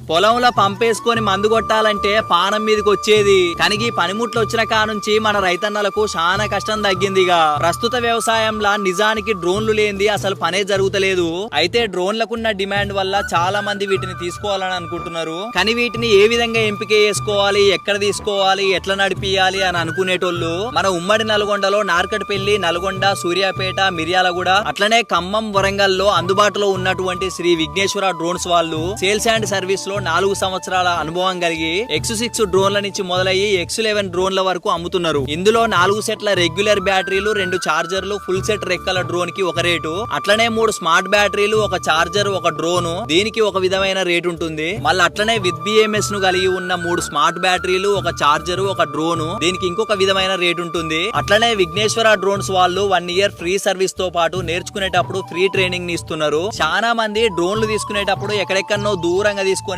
పొలంలో పంపేసుకొని మందు కొట్టాలంటే పానం మీదకి వచ్చేది. కానీ ఈ పనిముట్లు వచ్చిన కానుంచి మన రైతన్నలకు చాలా కష్టం తగ్గిందిగా. ప్రస్తుత వ్యవసాయంలో నిజానికి డ్రోన్లు లేనిది అసలు పనే జరుగుతలేదు. అయితే డ్రోన్లకున్న డిమాండ్ వల్ల చాలా మంది వీటిని తీసుకోవాలని అనుకుంటున్నారు. కానీ వీటిని ఏ విధంగా ఎంపిక చేసుకోవాలి, ఎక్కడ తీసుకోవాలి, ఎట్లా నడిపియాలి అని అనుకునేటోళ్ళు మన ఉమ్మడి నల్గొండలో నార్కట్పల్లి, నల్గొండ, సూర్యాపేట, మిర్యాలగూడ అట్లనే ఖమ్మం, వరంగల్లో అందుబాటులో ఉన్నటువంటి శ్రీ విఘ్నేశ్వర డ్రోన్స్ వాళ్ళు సేల్స్ అండ్ సర్వీస్ లో 4 సంవత్సరాల అనుభవం కలిగి X6 డ్రోన్ల నుంచి మొదలయ్యి X11 డ్రోన్ల వరకు అమ్ముతున్నారు. ఇందులో 4 సెట్ల రెగ్యులర్ బ్యాటరీలు, 2 చార్జర్లు, ఫుల్ సెట్ రెక్కల డ్రోన్ కి ఒక రేటు, అట్లనే 3 స్మార్ట్ బ్యాటరీలు, ఒక చార్జర్, ఒక డ్రోన్ దీనికి ఒక విధమైన రేటు ఉంటుంది. మళ్ళీ అట్లనే విత్ BMS ను కలిగి ఉన్న 3 స్మార్ట్ బ్యాటరీలు, ఒక చార్జర్, ఒక డ్రోన్ దీనికి ఇంకొక విధమైన రేటు ఉంటుంది. అట్లనే విఘ్నేశ్వర డ్రోన్స్ వాళ్ళు 1 ఇయర్ ఫ్రీ సర్వీస్ తో పాటు నేర్చుకునేటప్పుడు ఫ్రీ ట్రైనింగ్ ని ఇస్తున్నారు. చాలా మంది డ్రోన్లు తీసుకునేటప్పుడు ఎక్కడెక్కడో దూరంగా తీసుకొని